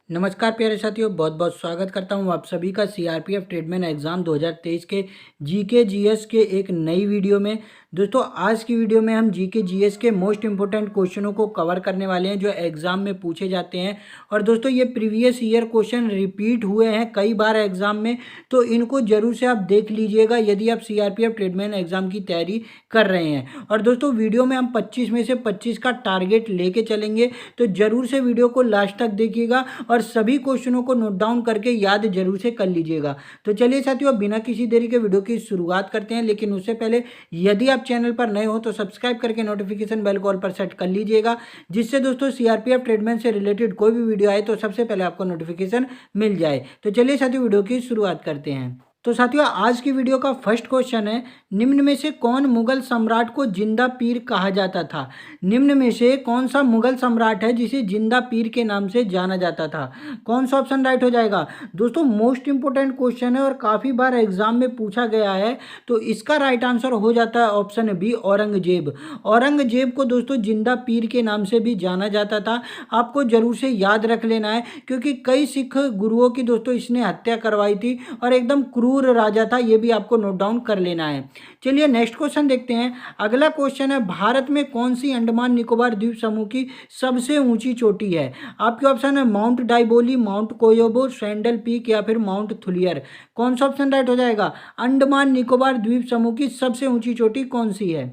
नमस्कार प्यारे साथियों, बहुत बहुत स्वागत करता हूं आप सभी का सीआरपीएफ ट्रेडमैन एग्ज़ाम 2023 के जीके जीएस के एक नई वीडियो में। दोस्तों, आज की वीडियो में हम जीके जीएस के मोस्ट इंपॉर्टेंट क्वेश्चनों को कवर करने वाले हैं जो एग्ज़ाम में पूछे जाते हैं। और दोस्तों, ये प्रीवियस ईयर क्वेश्चन रिपीट हुए हैं कई बार एग्ज़ाम में, तो इनको ज़रूर से आप देख लीजिएगा यदि आप सीआरपीएफ ट्रेडमैन एग्ज़ाम की तैयारी कर रहे हैं। और दोस्तों, वीडियो में हम 25 में से 25 का टारगेट लेके चलेंगे, तो ज़रूर से वीडियो को लास्ट तक देखिएगा और सभी क्वेश्चनों को नोट डाउन करके याद जरूर से कर लीजिएगा। तो चलिए साथियों, बिना किसी देरी के वीडियो की शुरुआत करते हैं। लेकिन उससे पहले यदि आप चैनल पर नए हो तो सब्सक्राइब करके नोटिफिकेशन बेल कॉल पर सेट कर लीजिएगा, जिससे दोस्तों सीआरपीएफ ट्रेडमैन से रिलेटेड कोई भी वीडियो आए तो सबसे पहले आपको नोटिफिकेशन मिल जाए। तो चलिए साथियों, वीडियो की शुरुआत करते हैं। तो साथियों, आज की वीडियो का फर्स्ट क्वेश्चन है, निम्न में से कौन मुगल सम्राट को जिंदा पीर कहा जाता था? निम्न में से कौन सा मुगल सम्राट है जिसे जिंदा पीर के नाम से जाना जाता था? कौन सा ऑप्शन राइट हो जाएगा? दोस्तों, मोस्ट इंपोर्टेंट क्वेश्चन है और काफ़ी बार एग्जाम में पूछा गया है, तो इसका राइट आंसर हो जाता है ऑप्शन बी, औरंगजेब। औरंगजेब को दोस्तों जिंदा पीर के नाम से भी जाना जाता था। आपको जरूर से याद रख लेना है, क्योंकि कई सिख गुरुओं की दोस्तों इसने हत्या करवाई थी और एकदम क्रूर राजा था, ये भी आपको नोट डाउन कर लेना है। चलिए नेक्स्ट क्वेश्चन देखते हैं। अगला क्वेश्चन है, भारत में कौन सी अंडमान निकोबार द्वीप समूह की सबसे ऊंची चोटी है? आपके ऑप्शन है माउंट डाइबोली, माउंट कोयोबो, सैंडल पीक या फिर माउंट थुलियर। कौन सा ऑप्शन राइट हो जाएगा? अंडमान निकोबार द्वीप समूह की सबसे ऊंची चोटी कौन सी है?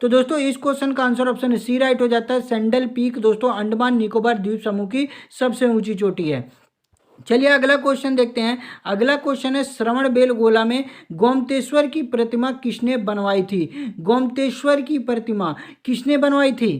तो दोस्तों, इस क्वेश्चन का आंसर ऑप्शन सी राइट हो जाता है, सैंडल पीक दोस्तों अंडमान निकोबार द्वीप समूह की सबसे ऊंची चोटी है। चलिए अगला क्वेश्चन देखते हैं। अगला क्वेश्चन है, श्रवणबेलगोला में गोमतेश्वर की प्रतिमा किसने बनवाई थी? गोमतेश्वर की प्रतिमा किसने बनवाई थी?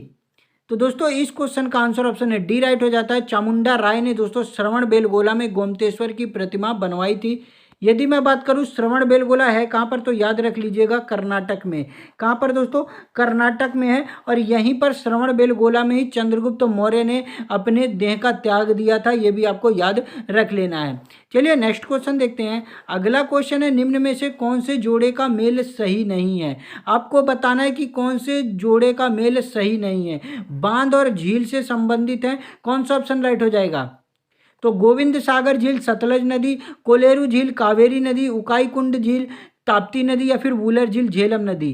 तो दोस्तों, इस क्वेश्चन का आंसर ऑप्शन है डी राइट हो जाता है, चामुंडा राय ने दोस्तों श्रवणबेलगोला में गोमतेश्वर की प्रतिमा बनवाई थी। यदि मैं बात करूं श्रवणबेलगोला है कहाँ पर, तो याद रख लीजिएगा कर्नाटक में। कहाँ पर दोस्तों? कर्नाटक में है। और यहीं पर श्रवणबेलगोला में ही चंद्रगुप्त मौर्य ने अपने देह का त्याग दिया था, ये भी आपको याद रख लेना है। चलिए नेक्स्ट क्वेश्चन देखते हैं। अगला क्वेश्चन है, निम्न में से कौन से जोड़े का मेल सही नहीं है? आपको बताना है कि कौन से जोड़े का मेल सही नहीं है। बांध और झील से संबंधित है। कौन सा ऑप्शन राइट हो जाएगा? तो गोविंद सागर झील, सतलज नदी, कोलेरू झील, कावेरी नदी, उकाई कुंड झील, ताप्ती नदी या फिर वुलर झील, झेलम नदी।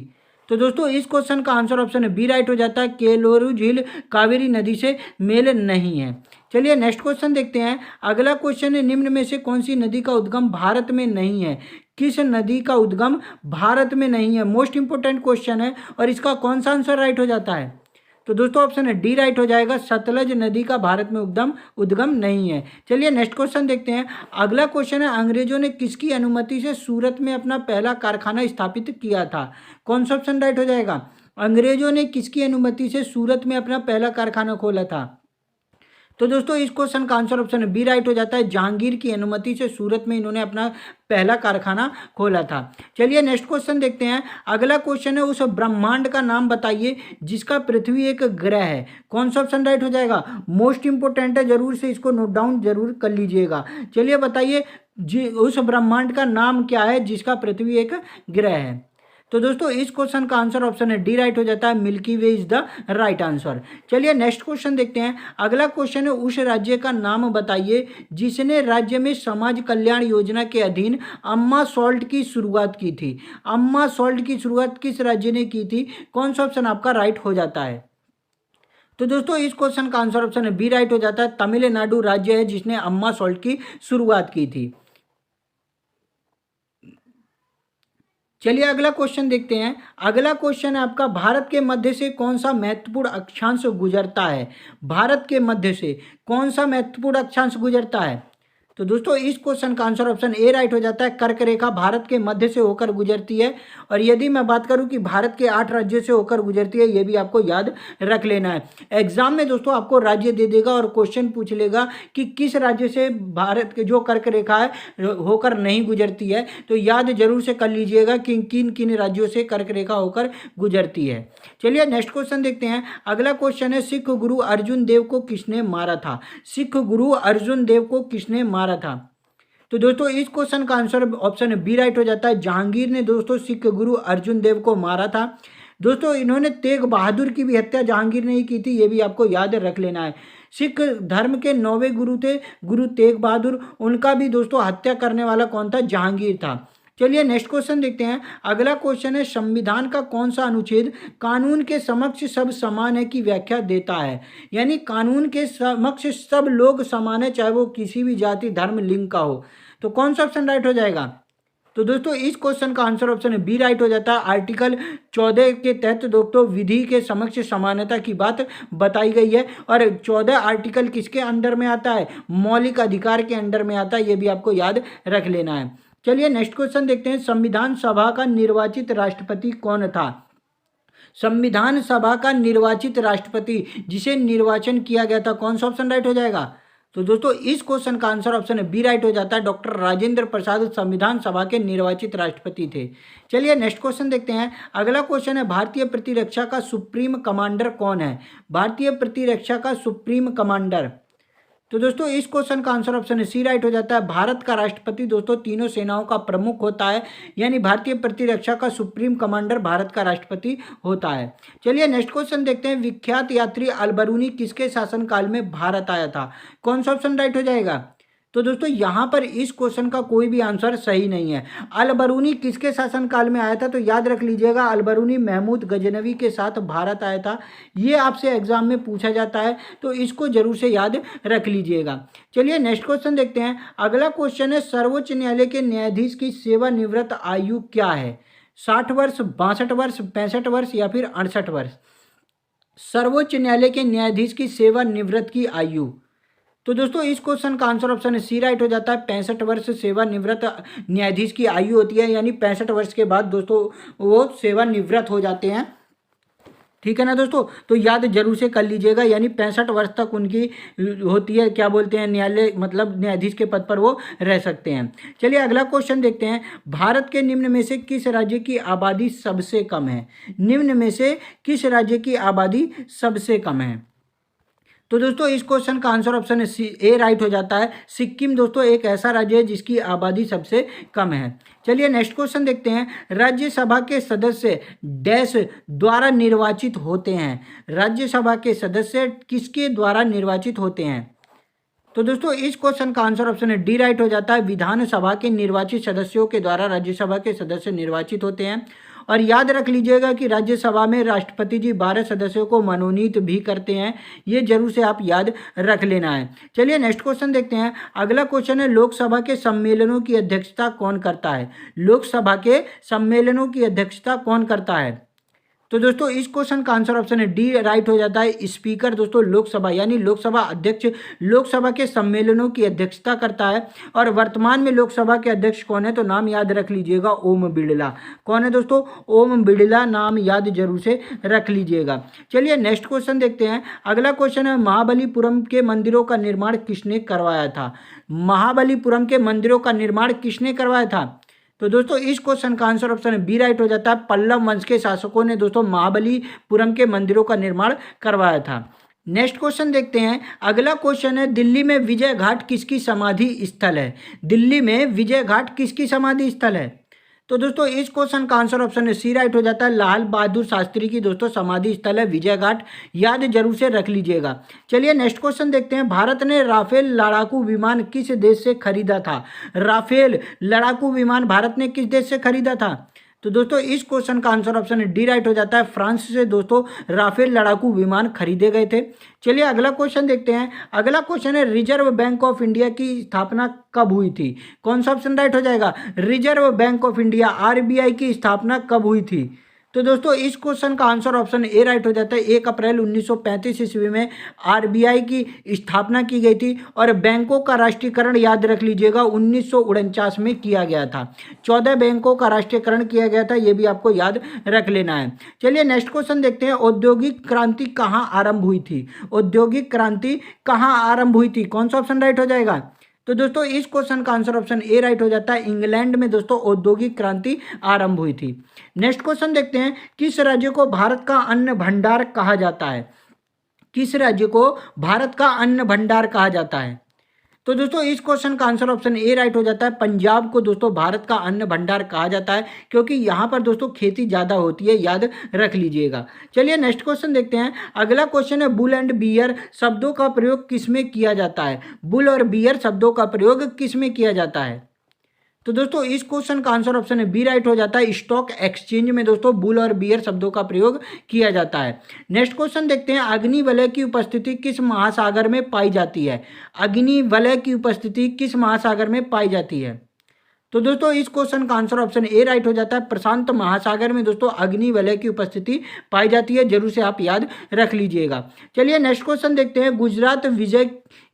तो दोस्तों, इस क्वेश्चन का आंसर ऑप्शन है बी राइट हो जाता है, केलोरू झील कावेरी नदी से मेल नहीं है। चलिए नेक्स्ट क्वेश्चन देखते हैं। अगला क्वेश्चन है, निम्न में से कौन सी नदी का उद्गम भारत में नहीं है? किस नदी का उद्गम भारत में नहीं है? मोस्ट इंपोर्टेंट क्वेश्चन है और इसका कौन सा आंसर राइट हो जाता है? तो दोस्तों, ऑप्शन है डी राइट हो जाएगा, सतलज नदी का भारत में उद्गम नहीं है। चलिए नेक्स्ट क्वेश्चन देखते हैं। अगला क्वेश्चन है, अंग्रेजों ने किसकी अनुमति से सूरत में अपना पहला कारखाना स्थापित किया था? कौन सा ऑप्शन राइट हो जाएगा? अंग्रेजों ने किसकी अनुमति से सूरत में अपना पहला कारखाना खोला था? तो दोस्तों, इस क्वेश्चन का आंसर ऑप्शन बी राइट हो जाता है, जहांगीर की अनुमति से सूरत में इन्होंने अपना पहला कारखाना खोला था। चलिए नेक्स्ट क्वेश्चन देखते हैं। अगला क्वेश्चन है, उस ब्रह्मांड का नाम बताइए जिसका पृथ्वी एक ग्रह है। कौन सा ऑप्शन राइट हो जाएगा? मोस्ट इंपोर्टेंट है, जरूर से इसको नोट डाउन जरूर कर लीजिएगा। चलिए बताइए जी, उस ब्रह्मांड का नाम क्या है जिसका पृथ्वी एक ग्रह है? तो दोस्तों, इस क्वेश्चन का आंसर ऑप्शन है डी राइट हो जाता है, milky way is the right answer. चलिए नेक्स्ट क्वेश्चन देखते हैं। अगला क्वेश्चन है, उस राज्य का नाम बताइए जिसने राज्य में समाज कल्याण योजना के अधीन अम्मा सॉल्ट की शुरुआत की थी। अम्मा सॉल्ट की शुरुआत किस राज्य ने की थी? कौन सा ऑप्शन आपका राइट हो जाता है? तो दोस्तों, इस क्वेश्चन का आंसर ऑप्शन है बी राइट हो जाता है, तमिलनाडु राज्य है जिसने अम्मा सॉल्ट की शुरुआत की थी। चलिए अगला क्वेश्चन देखते हैं। अगला क्वेश्चन है आपका, भारत के मध्य से कौन सा महत्वपूर्ण अक्षांश गुजरता है? भारत के मध्य से कौन सा महत्वपूर्ण अक्षांश गुजरता है? तो दोस्तों, इस क्वेश्चन का आंसर ऑप्शन ए राइट हो जाता है, कर्क रेखा भारत के मध्य से होकर गुजरती है। और यदि मैं बात करूं कि भारत के 8 राज्यों से होकर गुजरती है, ये भी आपको याद रख लेना है। एग्जाम में दोस्तों आपको राज्य दे देगा और क्वेश्चन पूछ लेगा कि किस राज्य से भारत के जो कर्क रेखा है होकर नहीं गुजरती है, तो याद जरूर से कर लीजिएगा कि किन किन राज्यों से कर्क रेखा होकर गुजरती है। चलिए नेक्स्ट क्वेश्चन देखते हैं। अगला क्वेश्चन है, सिख गुरु अर्जुन देव को किसने मारा था? सिख गुरु अर्जुन देव को किसने मारा था? तो दोस्तों, इस क्वेश्चन का आंसर ऑप्शन बी राइट हो जाता है, जहांगीर ने दोस्तों सिख गुरु अर्जुन देव को मारा था। दोस्तों, इन्होंने तेग बहादुर की भी हत्या जहांगीर ने ही की थी, ये भी आपको याद रख लेना है। सिख धर्म के 9वें गुरु थे गुरु तेग बहादुर, उनका भी दोस्तों हत्या करने वाला कौन था? जहांगीर था। चलिए नेक्स्ट क्वेश्चन देखते हैं। अगला क्वेश्चन है संविधान का कौन सा अनुच्छेद कानून के समक्ष सब समान है की व्याख्या देता है? यानी कानून के समक्ष सब लोग समान है, चाहे वो किसी भी जाति धर्म लिंग का हो। तो कौन सा ऑप्शन राइट हो जाएगा? तो दोस्तों इस क्वेश्चन का आंसर ऑप्शन है बी राइट हो जाता है। आर्टिकल 14 के तहत दोस्तों विधि के समक्ष समानता की बात बताई गई है। और 14 आर्टिकल किसके अंडर में आता है? मौलिक अधिकार के अंडर में आता है, ये भी आपको याद रख लेना है। चलिए नेक्स्ट क्वेश्चन देखते हैं। संविधान सभा का निर्वाचित राष्ट्रपति कौन था? संविधान सभा का निर्वाचित राष्ट्रपति जिसे निर्वाचन किया गया था, कौन सा ऑप्शन राइट हो जाएगा? तो दोस्तों इस क्वेश्चन का आंसर ऑप्शन बी राइट हो जाता है। डॉक्टर राजेंद्र प्रसाद संविधान सभा के निर्वाचित राष्ट्रपति थे। चलिए नेक्स्ट क्वेश्चन देखते हैं। अगला क्वेश्चन है भारतीय प्रतिरक्षा का सुप्रीम कमांडर कौन है? भारतीय प्रतिरक्षा का सुप्रीम कमांडर, तो दोस्तों इस क्वेश्चन का आंसर ऑप्शन सी राइट हो जाता है। भारत का राष्ट्रपति दोस्तों तीनों सेनाओं का प्रमुख होता है, यानी भारतीय प्रतिरक्षा का सुप्रीम कमांडर भारत का राष्ट्रपति होता है। चलिए नेक्स्ट क्वेश्चन देखते हैं। विख्यात यात्री अलबरूनी किसके शासनकाल में भारत आया था? कौन सा ऑप्शन राइट हो जाएगा? तो दोस्तों यहाँ पर इस क्वेश्चन का कोई भी आंसर सही नहीं है। अलबरूनी किसके शासनकाल में आया था? तो याद रख लीजिएगा, अलबरूनी महमूद गजनवी के साथ भारत आया था। ये आपसे एग्जाम में पूछा जाता है, तो इसको जरूर से याद रख लीजिएगा। चलिए नेक्स्ट क्वेश्चन देखते हैं। अगला क्वेश्चन है सर्वोच्च न्यायालय के न्यायाधीश की सेवानिवृत्त आयु क्या है? 60 वर्ष, 62 वर्ष, 65 वर्ष या फिर 68 वर्ष? सर्वोच्च न्यायालय के न्यायाधीश की सेवानिवृत्त की आयु, तो दोस्तों इस क्वेश्चन का आंसर ऑप्शन सी राइट हो जाता है। 65 वर्ष सेवानिवृत्त न्यायाधीश की आयु होती है, यानी 65 वर्ष के बाद दोस्तों वो सेवानिवृत्त हो जाते हैं। ठीक है ना दोस्तों, तो याद जरूर से कर लीजिएगा, यानी 65 वर्ष तक उनकी होती है, क्या बोलते हैं, न्यायालय मतलब न्यायाधीश के पद पर वो रह सकते हैं। चलिए अगला क्वेश्चन देखते हैं। भारत के निम्न में से किस राज्य की आबादी सबसे कम है? निम्न में से किस राज्य की आबादी सबसे कम है? तो दोस्तों इस क्वेश्चन का आंसर ऑप्शन ए राइट हो जाता है। सिक्किम दोस्तों एक ऐसा राज्य है जिसकी आबादी सबसे कम है। चलिए नेक्स्ट क्वेश्चन देखते हैं। राज्यसभा के सदस्य डैश द्वारा निर्वाचित होते हैं? राज्यसभा के सदस्य किसके द्वारा निर्वाचित होते हैं? तो दोस्तों इस क्वेश्चन का आंसर ऑप्शन है डी राइट हो जाता है। विधानसभा के निर्वाचित सदस्यों के द्वारा राज्यसभा के सदस्य निर्वाचित होते हैं। और याद रख लीजिएगा कि राज्यसभा में राष्ट्रपति जी 12 सदस्यों को मनोनीत भी करते हैं, ये जरूर से आप याद रख लेना है। चलिए नेक्स्ट क्वेश्चन देखते हैं। अगला क्वेश्चन है लोकसभा के सम्मेलनों की अध्यक्षता कौन करता है? लोकसभा के सम्मेलनों की अध्यक्षता कौन करता है? तो दोस्तों इस क्वेश्चन का आंसर ऑप्शन है डी राइट हो जाता है। स्पीकर दोस्तों लोकसभा यानी लोकसभा अध्यक्ष लोकसभा के सम्मेलनों की अध्यक्षता करता है। और वर्तमान में लोकसभा के अध्यक्ष कौन है? तो नाम याद रख लीजिएगा, ओम बिड़ला। कौन है दोस्तों? ओम बिड़ला, नाम याद जरूर से रख लीजिएगा। चलिए नेक्स्ट क्वेश्चन देखते हैं। अगला क्वेश्चन है महाबलीपुरम के मंदिरों का निर्माण किसने करवाया था? महाबलीपुरम के मंदिरों का निर्माण किसने करवाया था? तो दोस्तों इस क्वेश्चन का आंसर ऑप्शन बी राइट हो जाता है। पल्लव वंश के शासकों ने दोस्तों महाबलीपुरम के मंदिरों का निर्माण करवाया था। नेक्स्ट क्वेश्चन देखते हैं। अगला क्वेश्चन है दिल्ली में विजय घाट किसकी समाधि स्थल है? दिल्ली में विजय घाट किसकी समाधि स्थल है? तो दोस्तों इस क्वेश्चन का आंसर ऑप्शन सी राइट हो जाता है। लाल बहादुर शास्त्री की दोस्तों समाधि स्थल है विजय घाट, याद जरूर से रख लीजिएगा। चलिए नेक्स्ट क्वेश्चन देखते हैं। भारत ने राफेल लड़ाकू विमान किस देश से खरीदा था? राफेल लड़ाकू विमान भारत ने किस देश से खरीदा था? तो दोस्तों इस क्वेश्चन का आंसर ऑप्शन डी राइट हो जाता है। फ्रांस से दोस्तों राफेल लड़ाकू विमान खरीदे गए थे। चलिए अगला क्वेश्चन देखते हैं। अगला क्वेश्चन है रिजर्व बैंक ऑफ इंडिया की स्थापना कब हुई थी? कौन सा ऑप्शन राइट हो जाएगा? Reserve bank of India RBI की स्थापना कब हुई थी? तो दोस्तों इस क्वेश्चन का आंसर ऑप्शन ए राइट हो जाता है। 1 अप्रैल 1935 ईस्वी में आरबीआई की स्थापना की गई थी। और बैंकों का राष्ट्रीयकरण याद रख लीजिएगा 1949 में किया गया था। 14 बैंकों का राष्ट्रीयकरण किया गया था, ये भी आपको याद रख लेना है। चलिए नेक्स्ट क्वेश्चन देखते हैं। औद्योगिक क्रांति कहाँ आरंभ हुई थी? औद्योगिक क्रांति कहाँ आरंभ हुई थी? कौन सा ऑप्शन राइट हो जाएगा? तो दोस्तों इस क्वेश्चन का आंसर ऑप्शन ए राइट हो जाता है। इंग्लैंड में दोस्तों औद्योगिक क्रांति आरंभ हुई थी। नेक्स्ट क्वेश्चन देखते हैं। किस राज्य को भारत का अन्न भंडार कहा जाता है? किस राज्य को भारत का अन्न भंडार कहा जाता है? तो दोस्तों इस क्वेश्चन का आंसर ऑप्शन ए राइट हो जाता है। पंजाब को दोस्तों भारत का अन्न भंडार कहा जाता है क्योंकि यहाँ पर दोस्तों खेती ज़्यादा होती है, याद रख लीजिएगा। चलिए नेक्स्ट क्वेश्चन देखते हैं। अगला क्वेश्चन है बुल एंड बियर शब्दों का प्रयोग किसमें किया जाता है? बुल और बियर शब्दों का प्रयोग किसमें किया जाता है? तो दोस्तों इस क्वेश्चन का आंसर ऑप्शन है बी राइट हो जाता है। स्टॉक एक्सचेंज में दोस्तों बुल और बियर शब्दों का प्रयोग किया जाता है। नेक्स्ट क्वेश्चन देखते हैं। अग्निवलय की उपस्थिति किस महासागर में पाई जाती है? अग्निवलय की उपस्थिति किस महासागर में पाई जाती है? तो दोस्तों इस क्वेश्चन का आंसर ऑप्शन ए राइट हो जाता है। प्रशांत महासागर में दोस्तों अग्निवलय की उपस्थिति पाई जाती है, जरूर से आप याद रख लीजिएगा। चलिए नेक्स्ट क्वेश्चन देखते हैं। गुजरात विजय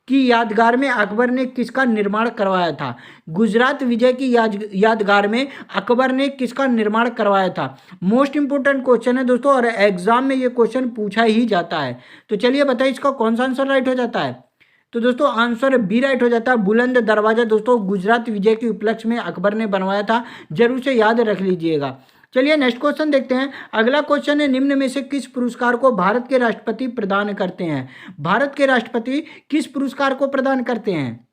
की यादगार में अकबर ने किसका निर्माण करवाया था? गुजरात विजय की यादगार में अकबर ने किसका निर्माण करवाया था? मोस्ट इंपोर्टेंट क्वेश्चन है दोस्तों और एग्जाम में ये क्वेश्चन पूछा ही जाता है। तो चलिए बताइए इसका कौन सा आंसर राइट हो जाता है? तो दोस्तों आंसर बी राइट हो जाता है। बुलंद दरवाजा दोस्तों गुजरात विजय के उपलक्ष्य में अकबर ने बनवाया था, जरूर से याद रख लीजिएगा। चलिए नेक्स्ट क्वेश्चन देखते हैं। अगला क्वेश्चन है निम्न में से किस पुरस्कार को भारत के राष्ट्रपति प्रदान करते हैं? भारत के राष्ट्रपति किस पुरस्कार को प्रदान करते हैं?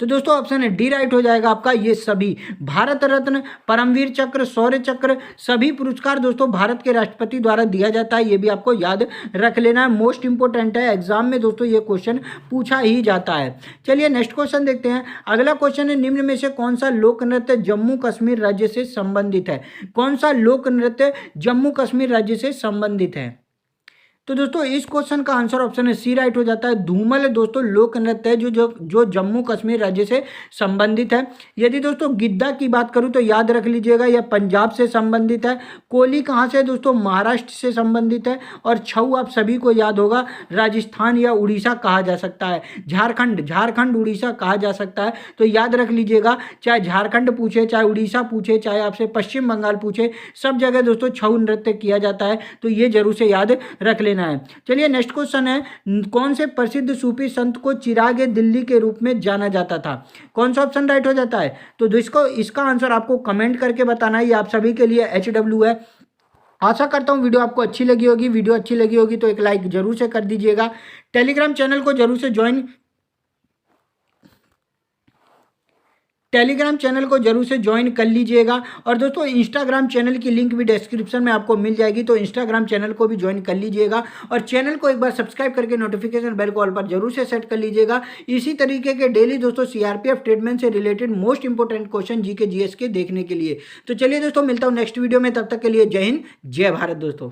तो दोस्तों ऑप्शन है डी राइट हो जाएगा आपका। ये सभी भारत रत्न, परमवीर चक्र, शौर्य चक्र सभी पुरस्कार दोस्तों भारत के राष्ट्रपति द्वारा दिया जाता है। ये भी आपको याद रख लेना है, मोस्ट इंपोर्टेंट है, एग्जाम में दोस्तों ये क्वेश्चन पूछा ही जाता है। चलिए नेक्स्ट क्वेश्चन देखते हैं। अगला क्वेश्चन है निम्न में से कौन सा लोक नृत्य जम्मू कश्मीर राज्य से संबंधित है? कौन सा लोक नृत्य जम्मू कश्मीर राज्य से संबंधित है? तो दोस्तों इस क्वेश्चन का आंसर ऑप्शन है सी राइट हो जाता है। धूमल दोस्तों लोक नृत्य है जो जम्मू कश्मीर राज्य से संबंधित है। यदि दोस्तों गिद्दा की बात करूं तो याद रख लीजिएगा यह पंजाब से संबंधित है। कोली कहाँ से दोस्तों? महाराष्ट्र से संबंधित है। और छऊ आप सभी को याद होगा राजस्थान या उड़ीसा कहा जा सकता है। झारखंड उड़ीसा कहा जा सकता है। तो याद रख लीजिएगा, चाहे झारखंड पूछे, चाहे उड़ीसा पूछे, चाहे आपसे पश्चिम बंगाल पूछे, सब जगह दोस्तों छऊ नृत्य किया जाता है। तो ये जरूर से याद रख लेना है। चलिए नेक्स्ट क्वेश्चन है। कौन से प्रसिद्ध सूफी संत को चिरागे दिल्ली के रूप में जाना जाता था? कौन सा ऑप्शन राइट हो जाता है? तो दोस्तों इसका आंसर आपको कमेंट करके बताना है। ये आप सभी के लिए HW है। आशा करता हूँ वीडियो आपको अच्छी लगी होगी। वीडियो अच्छी लगी होगी तो एक लाइक जरूर से कर दीजिएगा। टेलीग्राम चैनल को जरूर से ज्वाइन कर लीजिएगा। और दोस्तों इंस्टाग्राम चैनल की लिंक भी डिस्क्रिप्शन में आपको मिल जाएगी, तो इंस्टाग्राम चैनल को भी ज्वाइन कर लीजिएगा। और चैनल को एक बार सब्सक्राइब करके नोटिफिकेशन बेल को ऑल पर जरूर से सेट कर लीजिएगा। इसी तरीके के डेली दोस्तों CRPF ट्रेडमैन से related most important question GK GS के देखने के लिए। तो चलिए दोस्तों मिलता हूँ नेक्स्ट वीडियो में, तब तक के लिए जय हिंद जय भारत दोस्तों।